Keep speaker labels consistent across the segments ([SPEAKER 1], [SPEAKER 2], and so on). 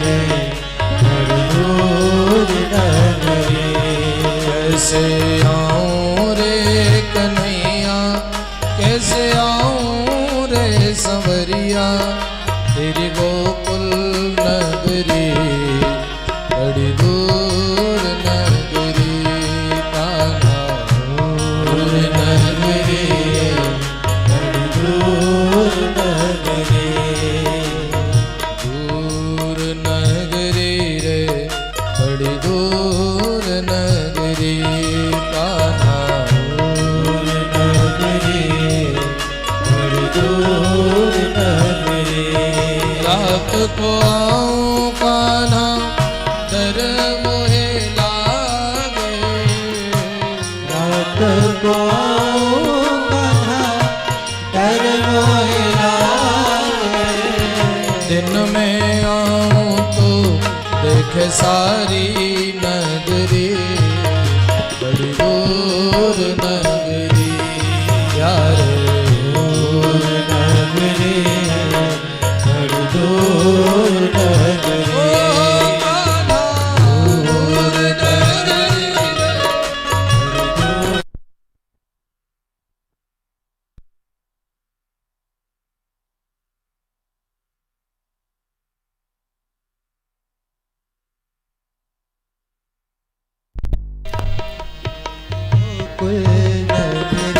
[SPEAKER 1] रे बड़ी दूर नगरी।
[SPEAKER 2] कैसे आऊं रे कन्हैया, कैसे आऊं रे संवरिया, तेरी गोकुल नगरी बड़ी दूर नगरी। कान्हा
[SPEAKER 1] दूर नगरी बड़ी दूर नगरी।
[SPEAKER 2] दूर नगरी रे बड़ी दूर नगरी। कान्हा
[SPEAKER 1] दूर नगरी बड़ी दूर नगरी।
[SPEAKER 2] रात को आऊं कान्हा डर मोहे लागे,
[SPEAKER 1] रात को आऊं कान्हा डर मोहे लागे।
[SPEAKER 2] दिन में आऊं तो देखे सारी नगरी बड़ी दूर नगरी। यार
[SPEAKER 1] दूर नगरी बड़ी दूर नगरी। गोकुल नगरी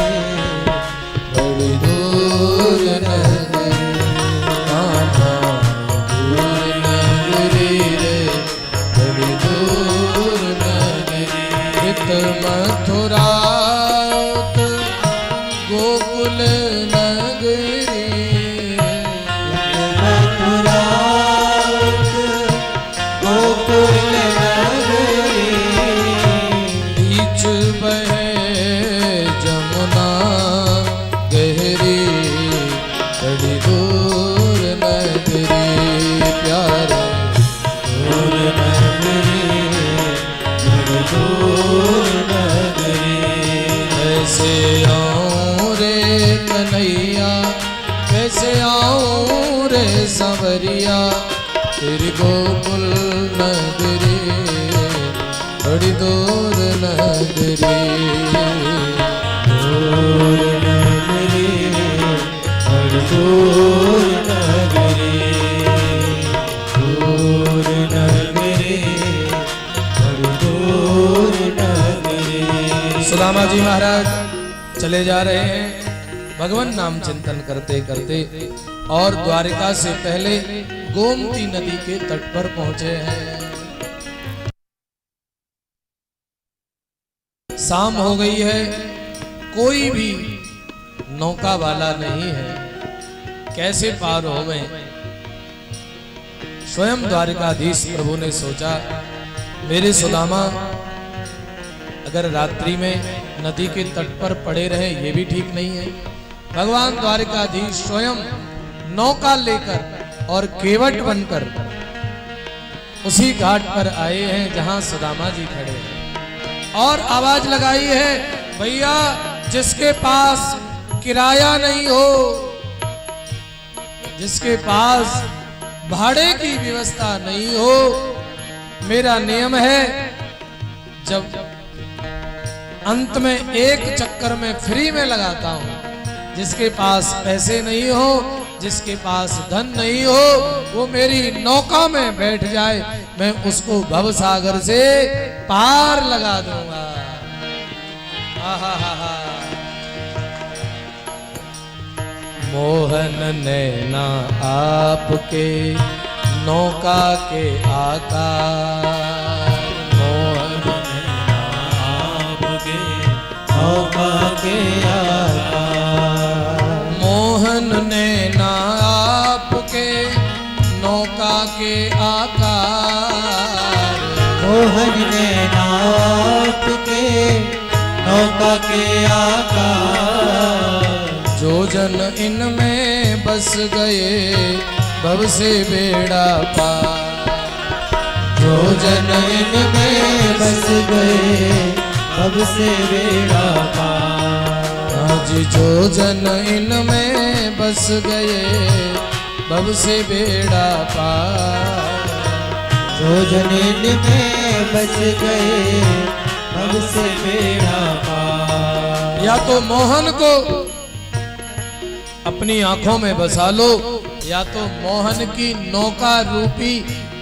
[SPEAKER 2] बड़ी दूर नगरी। कान्हा दूर नगरी रे बड़ी दूर नगरी। हित मथुरा गोकुल नगरी,
[SPEAKER 1] मथुरा गोकुल नगरी।
[SPEAKER 2] बीच बहे जमुना गहरी बड़ी दूर नगरी। प्यारे
[SPEAKER 1] दूर नगरी बड़ी दूर नगरी।
[SPEAKER 2] कैसे आऊं रे कन्हैया, कैसे आऊं रे संवरिया, तेरी गोकुल नगरी बड़ी दूर नगरी।
[SPEAKER 1] दूर नगरी बड़ी दूर नगरी। दूर नगरी बड़ी दूर नगरी।
[SPEAKER 2] सुदामा जी महाराज चले जा रहे हैं भगवान नाम चिंतन करते करते, और द्वारिका से पहले गोमती नदी के तट पर पहुंचे हैं। शाम हो गई है, कोई भी नौका वाला नहीं है। कैसे पार हो गए? स्वयं द्वारिकाधीश प्रभु ने सोचा, मेरे सुदामा अगर रात्रि में नदी के तट पर पड़े रहे ये भी ठीक नहीं है। भगवान द्वारिकाधीश स्वयं नौका लेकर और केवट बनकर उसी घाट पर आए हैं जहां सुदामा जी खड़े हैं, और आवाज लगाई है, भैया जिसके पास किराया नहीं हो, जिसके पास भाड़े की व्यवस्था नहीं हो, मेरा नियम है जब अंत में एक चक्कर में फ्री में लगाता हूं, जिसके पास पैसे नहीं हो, जिसके पास धन नहीं हो, वो मेरी नौका में बैठ जाए, मैं उसको भव सागर से पार लगा दूंगा। आहा। मोहन नैना आपके नौका के आकार, मोहन
[SPEAKER 1] नैना आपके नौका के आकार।
[SPEAKER 2] मोहन नैना आपके नौका के आकार,
[SPEAKER 1] मोहन नैना आपके नौका के आकार।
[SPEAKER 2] जो जन इनमें बस गए भव से बेड़ा पार,
[SPEAKER 1] जो जन इनमें बस गए भव से बेड़ा पार।
[SPEAKER 2] आज जो जन इनमें बस गए भव से बेड़ा पार।
[SPEAKER 1] जो जन इनमें बस गए अब से बेड़ा पार।
[SPEAKER 2] या तो मोहन को अपनी आंखों में बसा लो, या तो मोहन की नौका रूपी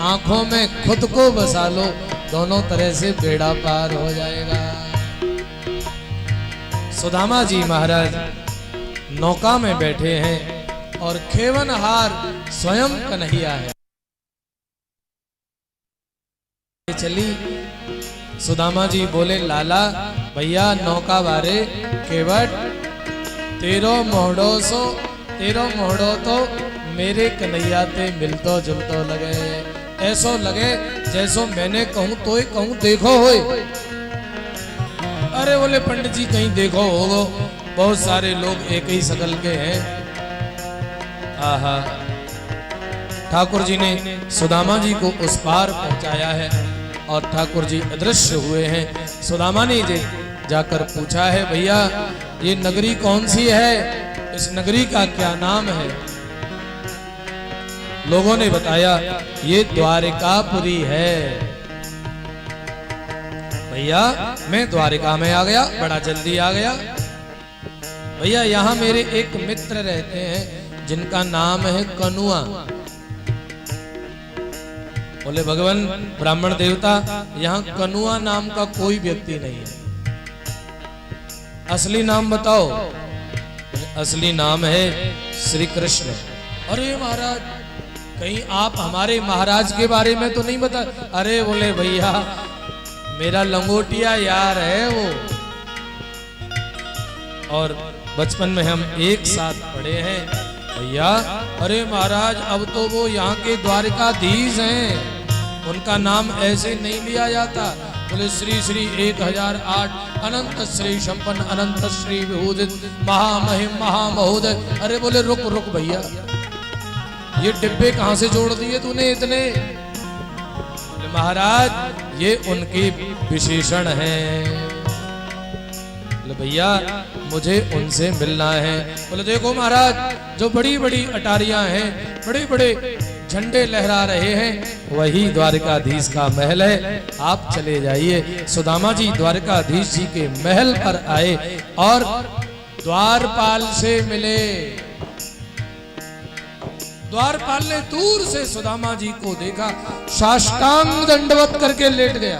[SPEAKER 2] आंखों में खुद को बसा लो, दोनों तरह से बेड़ा पार हो जाएगा। सुदामा जी महाराज नौका में बैठे हैं और खेवनहार स्वयं कन्हैया है। चली सुदामा जी बोले, लाला भैया नौका बारे केवट तेरो मोहड़ो तो मेरे कन्हैया ते मिलतो जुलतो लगे। ऐसो लगे जैसो मैंने कहूं तो ही कहूं देखो होए। अरे बोले पंडित जी कहीं देखो होगो, बहुत सारे लोग एक ही शकल के हैं। आहा, ठाकुर जी ने सुदामा जी को उस पार पहुंचाया है और ठाकुर जी अदृश्य हुए हैं। सुदामा ने जाकर पूछा है, भैया ये नगरी कौन सी है, इस नगरी का क्या नाम है? लोगों ने बताया ये द्वारिकापुरी है। भैया मैं द्वारिका में आ गया, बड़ा जल्दी आ गया। भैया यहाँ मेरे एक मित्र रहते हैं जिनका नाम है कनुआ। बोले भगवान ब्राह्मण देवता यहाँ कनुआ नाम का कोई व्यक्ति नहीं है, असली नाम बताओ। असली नाम है श्री कृष्ण। अरे महाराज कहीं आप हमारे महाराज के बारे में तो नहीं बता? अरे बोले भैया मेरा लंगोटिया यार है वो, और बचपन में हम एक साथ पढ़े हैं भैया। अरे महाराज अब तो वो यहाँ के द्वारिकाधीश हैं, उनका नाम ऐसे नहीं लिया जाता। बोले श्री श्री 1008 अनंत श्री संपन्न अनंत श्री विभूषित महामहिम महामहोदय। अरे बोले रुक रुक भैया, ये डिब्बे कहां से जोड़ दिए तूने इतने? बोले महाराज ये उनके विशेषण हैं। बोले भैया मुझे उनसे मिलना है। बोले देखो महाराज जो बड़ी बड़ी अटारियां हैं, बड़े बड़े झंडे लहरा रहे हैं, वही द्वारिकाधीश का महल है, आप चले जाइए। सुदामा जी द्वारिकाधीश जी के महल पर आए और द्वारपाल से मिले। द्वारपाल ने दूर से सुदामा जी को देखा, साष्टांग दंडवत करके लेट गया।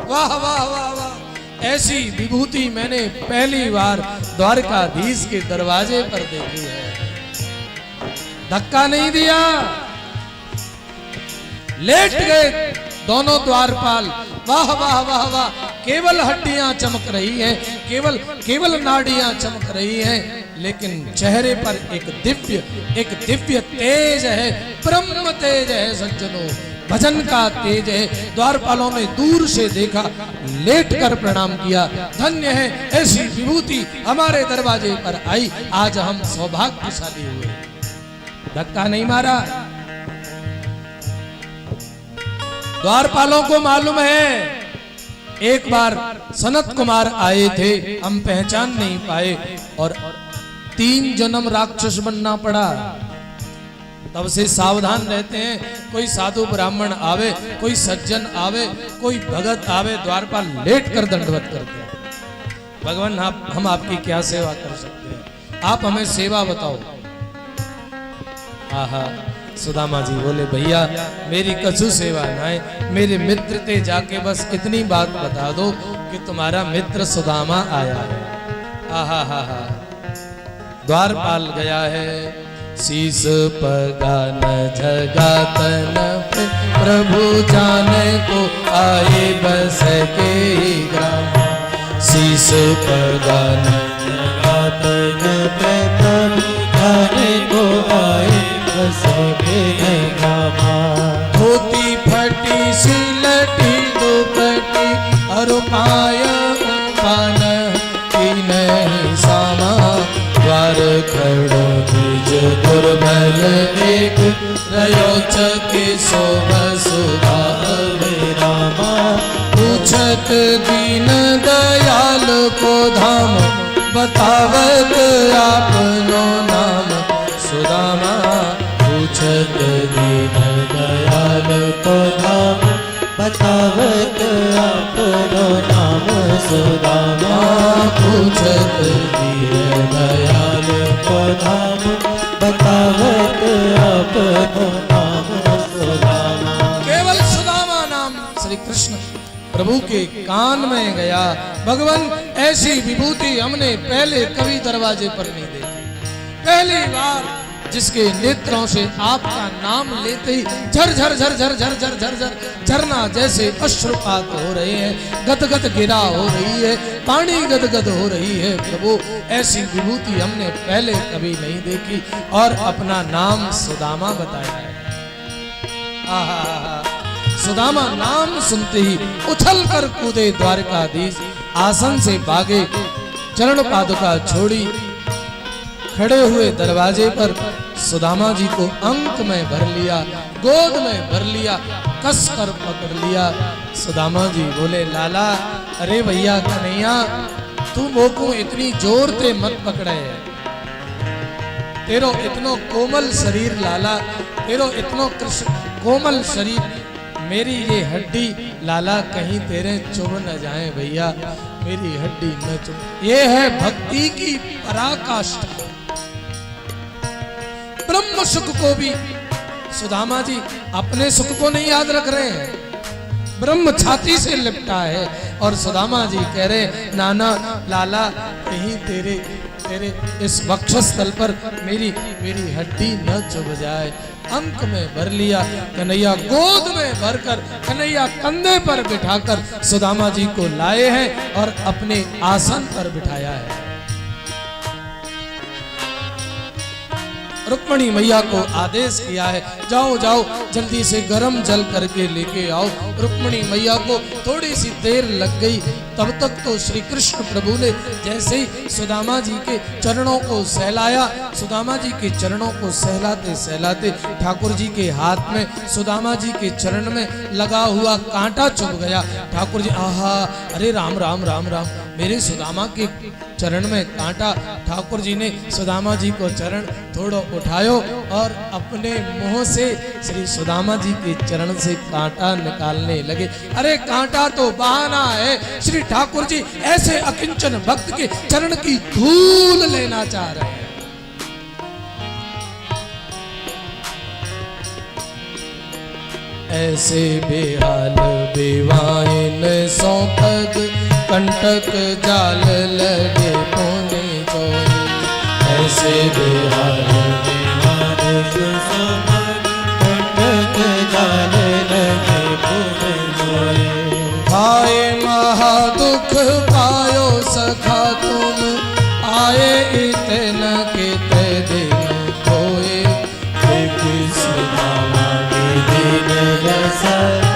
[SPEAKER 2] वाह वाह वाह वाह, ऐसी विभूति मैंने पहली बार द्वारकाधीश के दरवाजे पर देखी है। धक्का नहीं दिया, लेट गए दोनों द्वारपाल। वाह वाह वाह वाह, केवल हड्डियां चमक रही हैं, केवल नाड़ियां चमक रही हैं, लेकिन चेहरे पर एक दिव्य तेज है, ब्रह्म तेज है सज्जनों, भजन का तेज है। द्वारपालों ने दूर से देखा, लेट कर प्रणाम किया। धन्य है ऐसी विभूति हमारे दरवाजे पर आई, आज हम सौभाग्यशाली हुए। धक्का नहीं मारा। द्वारपालों को मालूम है एक बार सनत कुमार आए थे, हम पहचान नहीं पाए और 3 जन्म राक्षस बनना पड़ा। तब से सावधान रहते हैं, कोई साधु ब्राह्मण आवे, कोई सज्जन आवे, कोई भगत आवे, द्वारपाल लेट कर दंडवत करते हैं। भगवान हम आपकी क्या सेवा कर सकते हैं, आप हमें सेवा बताओ। आहा, सुदामा जी बोले भैया मेरी कछु सेवा ना है, मेरे मित्र ते जाके बस इतनी बात बता दो कि तुम्हारा मित्र सुदामा आया है। आहा हा हा, द्वारपाल गया है। शीस पगान जगातन पे प्रभु जाने को आए बस के ग्राम। शीस पगान जगातन पे प्रभु जाने को आए बस के ग्राम। धोती फटी सिलटी दुपट्टी और पाय पान की नहीं सामा। द्वार खड़ो निज दुर्बल एक रयोच के शोभ सुधा रामा। पूछत दीन दयाल को धाम बतावत आपनो नाम सुदामा। पूछत दीन दयाल को धाम
[SPEAKER 1] बतावत आपनो नाम सुदामा
[SPEAKER 2] पूछत दीन दयाल
[SPEAKER 1] को नाम बतावत आपनो नाम सुदामा।
[SPEAKER 2] केवल सुदामा नाम श्री कृष्ण प्रभु के कान में गया। भगवान ऐसी विभूति हमने पहले कभी दरवाजे पर नहीं देखी। पहली बार जिसके नेत्रों से आपका नाम लेते ही झर झर झर झर झर झर झर झर झरना जैसे अश्रुपात हो रहे हैं, गदगद गिरा हो रही है, पानी गदगद हो रही है। प्रभु ऐसी विभूति हमने पहले कभी नहीं देखी और अपना नाम सुदामा बताया है। आहा, सुदामा नाम सुनते ही उछल कर कूदे द्वारकाधीश, आसन से भागे, चरण पादुका छोड़ी, खड़े हुए दरवाजे पर सुदामा जी को अंक में भर लिया, गोद में भर लिया, कस कर पकड़ लिया। सुदामा जी बोले, लाला, अरे भैया कन्हैया, तू मोको इतनी जोर ते मत पकड़े, तेरो इतनो कोमल शरीर लाला, तेरो इतनो कृष्ण कोमल शरीर, मेरी ये हड्डी लाला कहीं तेरे चुभ न जाए भैया, मेरी हड्डी न चुभ। ये है भक्ति की पराकाष्ठा। ब्रह्म सुख को भी सुदामा जी अपने सुख को नहीं याद रख रहे हैं, ब्रह्म छाती से लिपटा है और सुदामा जी कह रहे, नाना लाला कहीं तेरे इस वक्षस्थल पर मेरी हड्डी न चुभ जाए। अंक में भर लिया, कन्हैया गोद में भरकर, कन्हैया कंधे पर बिठाकर सुदामा जी को लाए हैं और अपने आसन पर बिठाया है। रुक्मणी मैया को आदेश किया है, जाओ जाओ जल्दी से गर्म जल करके लेके आओ। रुक्मणी मैया को थोड़ी सी देर लग गई, तब तक तो श्री कृष्ण प्रभु ने जैसे ही सुदामा जी के चरणों को सहलाया, सुदामा जी के चरणों को सहलाते सहलाते ठाकुर जी के हाथ में, सुदामा जी के चरण में लगा हुआ कांटा चुभ गया। ठाकुर जी, आहा, अरे राम राम राम राम, मेरे सुदामा के चरण में कांटा। ठाकुर जी ने सुदामा जी को चरण थोड़ा उठायो और अपने मुंह से श्री सुदामा जी के चरण से कांटा निकालने लगे। अरे कांटा तो बहाना है, श्री ठाकुर जी ऐसे अकिंचन भक्त के चरण की धूल लेना चाह रहे हैं। ऐसे बेहाल बेवाइन सौपद कंटक जाल लगे पुणे जोई। ऐसे बेहाल बेवाइन सौपद कंटक जाल लगे पुणे जोई। आए महा दुख पायो सखा तुम, आए इतन के ते दिन खोए।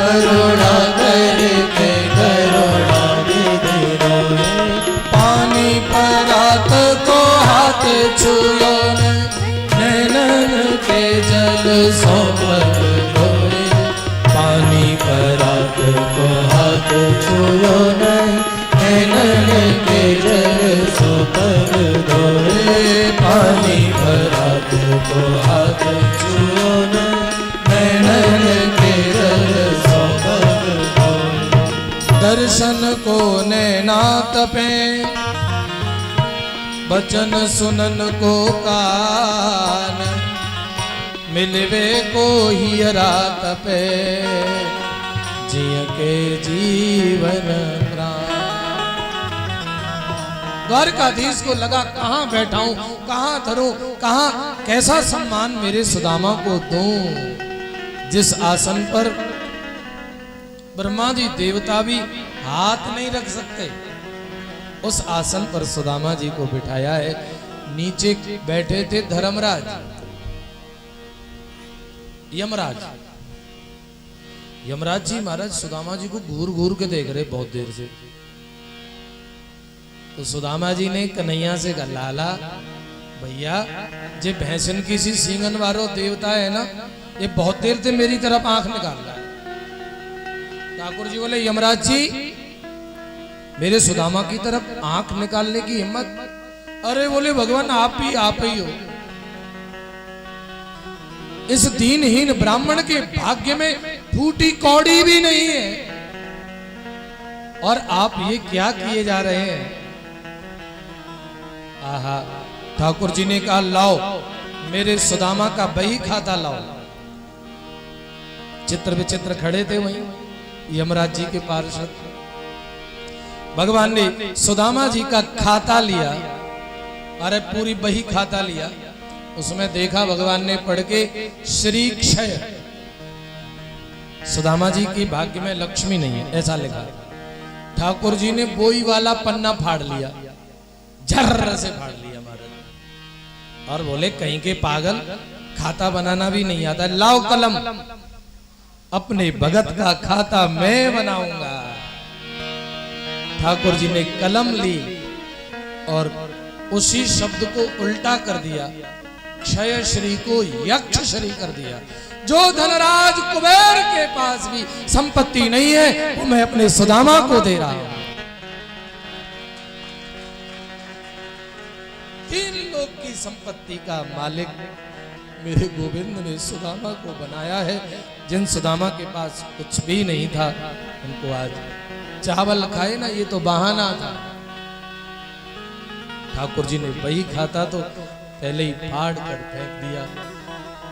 [SPEAKER 2] करुणा करके करुणा विधि रोए। पानी परात को हाथ छुयो, नैनन के जल सोपत धोए। पानी परात को हाथ छुयो, नैनन के जल सोपत धोए। पानी परात को हाथ छुयो, नैनन के जल सोपत धोए। दर्शन को नैना तपे, वचन सुनन को कान। मिलवे को हियरा तपे, जिय के जीवन प्राण। द्वारकाधीश को लगा, कहाँ बैठा हूं, कहाँ धरूं, कहाँ कैसा सम्मान मेरे सुदामा को दूं। जिस आसन पर ब्रह्मा जी देवता भी हाथ नहीं रख सकते, उस आसन पर सुदामा जी को बिठाया है। नीचे बैठे थे धर्मराज, यमराज। यमराज जी महाराज सुदामा जी को घूर घूर के देख रहे बहुत देर से। तो सुदामा जी ने कन्हैया से कहा, लाला भैया जे भैंसन की सी सींगन वारो देवता है ना, ये बहुत देर से मेरी तरफ आंख निकाल रहा है। ठाकुर जी बोले, यमराज जी मेरे सुदामा की तरफ आंख निकालने की हिम्मत? अरे बोले भगवान आप ही हो। इस दीनहीन ब्राह्मण के भाग्य में फूटी कौड़ी भी नहीं है। और आप ये क्या किए जा रहे हैं? आहा, ठाकुर जी ने कहा लाओ मेरे सुदामा का बही खाता लाओ। चित्र विचित्र खड़े थे वहीं यमराज जी के पार्षद। भगवान ने सुदामा जी का खाता लिया, अरे पूरी बही खाता लिया। उसमें देखा भगवान ने पढ़ के श्री क्षय, सुदामा जी की भाग्य में लक्ष्मी नहीं है ऐसा लिखा। ठाकुर जी ने बोई वाला पन्ना फाड़ लिया, झर्र से फाड़ लिया महाराज, और बोले कहीं के पागल, खाता बनाना भी नहीं आता, लाओ कलम, अपने भगत का खाता मैं बनाऊंगा। ठाकुर जी ने कलम ली और उसी शब्द को उल्टा कर दिया, क्षय श्री को यक्ष श्री कर दिया। जो धनराज कुबेर के पास भी संपत्ति नहीं है वो मैं अपने सुदामा को दे रहा हूं। तीन लोग की संपत्ति का मालिक मेरे गोविंद ने सुदामा को बनाया है। जिन सुदामा के पास कुछ भी नहीं था उनको आज चावल खाए ना, ये तो बहाना था। ठाकुर जी ने वही खाता तो पहले ही फाड़ कर फेंक दिया।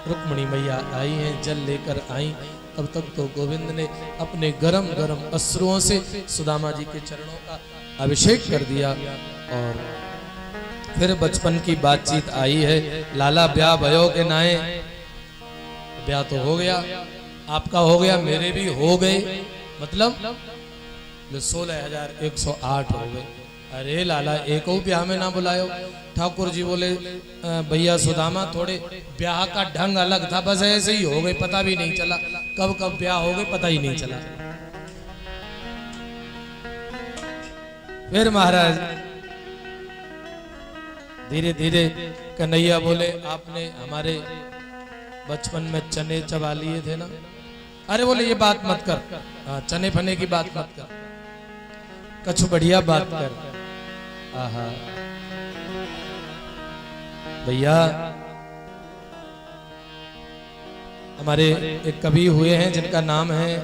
[SPEAKER 2] रुक्मणी मैया आई हैं, जल लेकर आई, तब तक तो गोविंद ने अपने गरम गरम अश्रुओं से सुदामा जी के चरणों का अभिषेक कर दिया। और फिर बचपन की बातचीत आई है, लाला ब्याह भयो के नाए, ब्याह तो हो गया, आपका हो गया, मेरे भी हो गए, मतलब 16,108 हो गए। अरे लाला एक ब्याह में ना बुलायो। ठाकुर जी बोले भैया सुदामा थोड़े ब्याह का ढंग अलग था, बस ऐसे ही हो गए, पता भी नहीं चला कब कब ब्याह हो गए, पता ही नहीं चला। फिर महाराज धीरे धीरे कन्हैया बोले आपने हमारे बचपन में चने चबा लिए थे ना। अरे बोले ये बात मत कर, चने फने की बात मत कर, कछु बढ़िया बात कर। आहा भैया हमारे एक कवि हुए हैं जिनका नाम है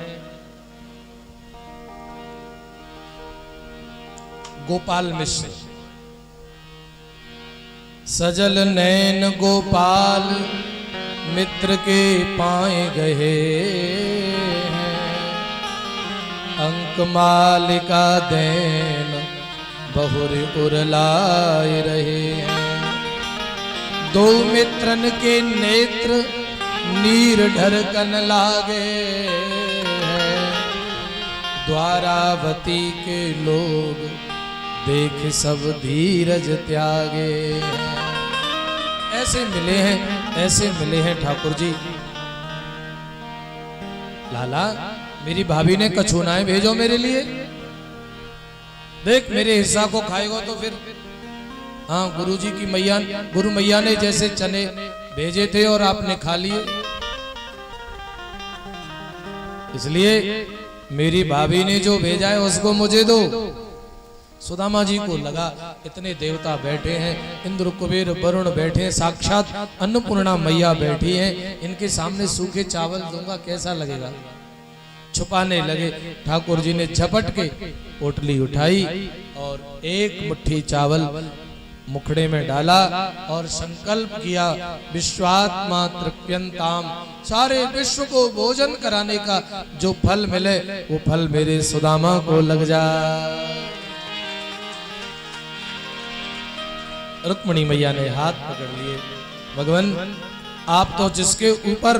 [SPEAKER 2] गोपाल मिश्र। सजल नैन गोपाल मित्र के पाए गए, अंक मालिका दैन बहुर उरलाए रहे हैं। दो मित्रन के नेत्र नीर ढरकन लागे हैं, द्वारावती के लोग देख सब धीरज त्यागे हैं। ऐसे मिले हैं, ऐसे मिले हैं ठाकुर जी। लाला मेरी भाभी ने कछुनाएं भेजो मेरे लिए, देख मेरे हिस्सा को खाएगा तो फिर। हाँ गुरुजी की मैया, गुरु मैया ने जैसे चने भेजे थे और आपने खा लिए, इसलिए मेरी भाभी ने जो भेजा है उसको मुझे दो। सुदामा जी को लगा इतने देवता बैठे हैं, इंद्र कुबेर वरुण बैठे हैं, साक्षात अन्नपूर्णा मैया बैठी हैं, इनके सामने सूखे चावल दूंगा कैसा लगेगा। छुपाने लगे। ठाकुर जी ने झपट के पोटली उठाई और एक मुट्ठी चावल मुखड़े में डाला और संकल्प किया विश्वात्मा तृप्यंताम, सारे विश्व को भोजन कराने का जो फल मिले वो फल मेरे सुदामा को लग जाए। रुक्मणी मैया ने हाथ पकड़ लिए, भगवान आप तो जिसके ऊपर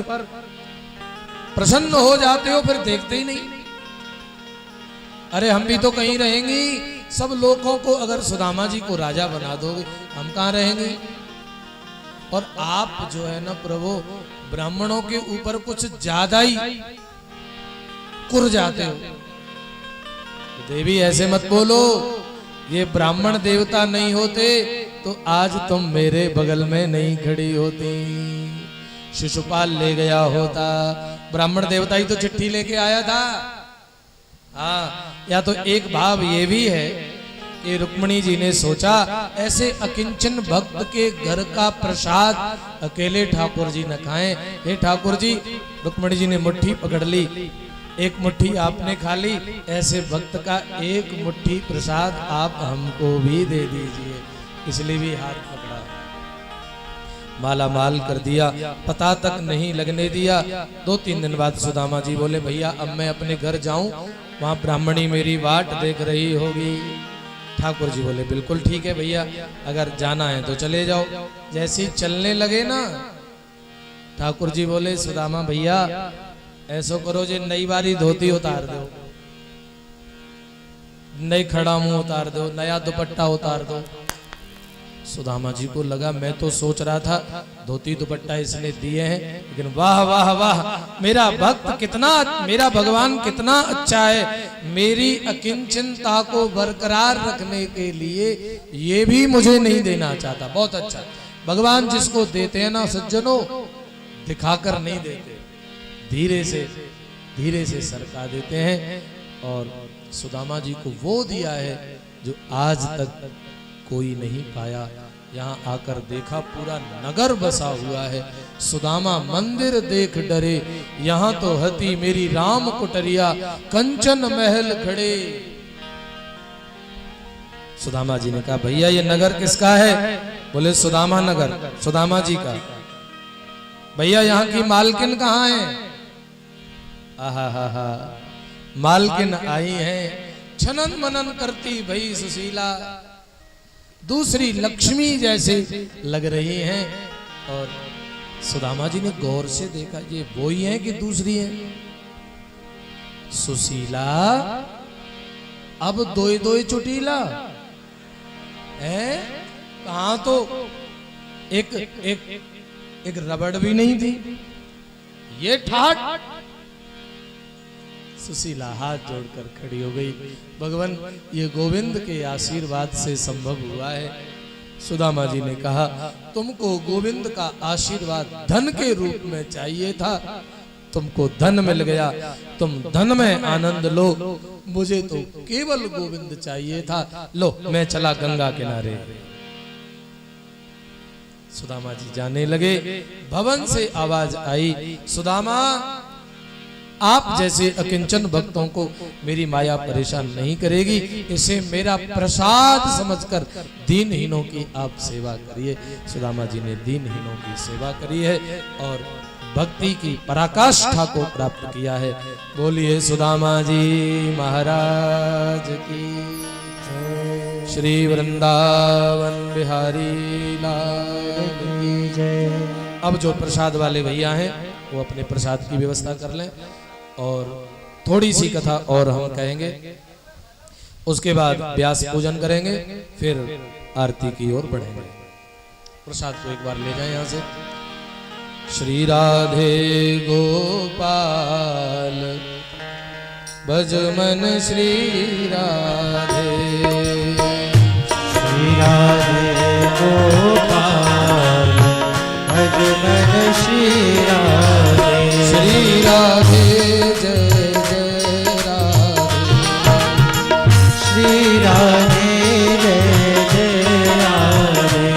[SPEAKER 2] प्रसन्न हो जाते हो फिर देखते ही नहीं। अरे हम भी तो कहीं रहेंगे, सब लोगों को अगर सुदामा जी को राजा बना दोगे हम कहाँ रहेंगे। और आप जो है ना प्रभु ब्राह्मणों के ऊपर कुछ ज्यादा ही कुर जाते हो। देवी ऐसे मत बोलो, ये ब्राह्मण देवता नहीं होते तो आज तुम मेरे बगल में नहीं खड़ी होती, शिशुपाल ले गया होता। ब्राह्मण देवता ही तो चिट्ठी लेके आया था। हाँ, या तो एक भाव ये भी है कि रुक्मणी जी ने सोचा ऐसे अकिंचन भक्त के घर का प्रसाद अकेले ठाकुर जी न खाएं। हे ठाकुर जी, रुक्मणी जी ने मुट्ठी पकड़ ली एक मुट्ठी आपने खा ली, ऐसे भक्त का एक मुट्ठी प्रसाद आप हमको भी दे दीजिए। इसलिए भी हाथ पकड़ा, माला माल कर दिया, पता तक नहीं लगने दिया। 2-3 दिन बाद सुदामा जी बोले भैया अब मैं अपने घर जाऊं, वहां ब्राह्मणी मेरी वाट देख रही होगी। ठाकुर जी बोले बिल्कुल ठीक है भैया, अगर जाना है तो चले जाओ। जैसे ही चलने लगे ना, ठाकुर जी बोले सुदामा भैया ऐसो करो जे नई बारी धोती उतार दो, नई खड़ा मुंह उतार दो, नया दुपट्टा उतार दो। सुदामा जी को लगा मैं तो सोच रहा था धोती दुपट्टा इसने दिए हैं, लेकिन वाह वाह वाह, मेरा भक्त कितना, मेरा भगवान कितना अच्छा है, मेरी अकिंचनता को बरकरार रखने के लिए ये भी मुझे नहीं देना चाहता। बहुत अच्छा, भगवान जिसको देते हैं ना सज्जनों, दिखाकर नहीं देते, धीरे से सरका देते हैं। और सुदामा जी को वो दिया है जो आज तक कोई नहीं पाया। यहाँ आकर देखा पूरा नगर बसा हुआ है। सुदामा मंदिर देख डरे, यहाँ तो हती मेरी राम कुटरिया, कंचन महल खड़े। सुदामा जी ने कहा भैया ये नगर किसका है? बोले सुदामा नगर, सुदामा जी का। भैया यहाँ की मालकिन कहाँ है? आहा, मालकिन आई है, छनन मनन करती भई सुशीला, दूसरी लक्ष्मी जैसे लग रही हैं। और सुदामा जी ने गौर से देखा ये वो ही है कि दूसरी है? सुशीला अब दोई चुटीला है, कहां तो एक रबड़ भी नहीं थी, ये ठाट। सुशीला हाथ जोड़कर खड़ी हो गई, भगवान ये गोविंद के आशीर्वाद से संभव हुआ है। सुदामा जी ने कहा तुमको गोविंद का आशीर्वाद धन के रूप में चाहिए था, तुमको धन मिल गया, तुम धन में आनंद लो, मुझे तो केवल गोविंद चाहिए था। लो मैं चला गंगा किनारे। सुदामा जी जाने लगे, भवन से आवाज आई सुदामा आप जैसे अकिंचन भक्तों को मेरी माया परेशान नहीं करेगी, इसे मेरा प्रसाद समझकर दीनहीनों की आप सेवा करिए। सुदामा जी ने दीनहीनों की सेवा करी है और भक्ति की पराकाष्ठा को प्राप्त किया है। बोलिए सुदामा जी महाराज की, श्री वृंदावन बिहारी लाल की जय। अब जो प्रसाद वाले भैया हैं वो अपने प्रसाद की व्यवस्था कर लें और थोड़ी सी कथा और हम कहेंगे, उसके बाद व्यास पूजन करेंगे, फिर आरती की ओर बढ़ेंगे। प्रसाद को एक बार ले जाएं यहाँ से। श्री राधे गोपाल भज मन श्री राधे,
[SPEAKER 1] श्री राधे गोपाल भज मन श्री राधे,
[SPEAKER 2] श्री राधे जय जय राधे,
[SPEAKER 1] श्री राधे जय जय राधे,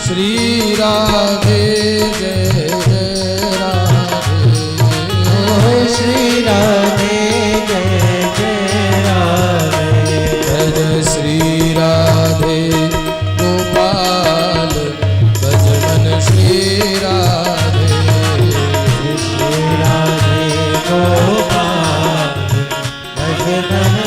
[SPEAKER 2] श्री राधे जय जय राधे,
[SPEAKER 1] श्री राधे जय जय राधे,
[SPEAKER 2] भज श्री राधे गोपाल भज मन श्री राधे,
[SPEAKER 1] श्री राधे गोपाल भज मन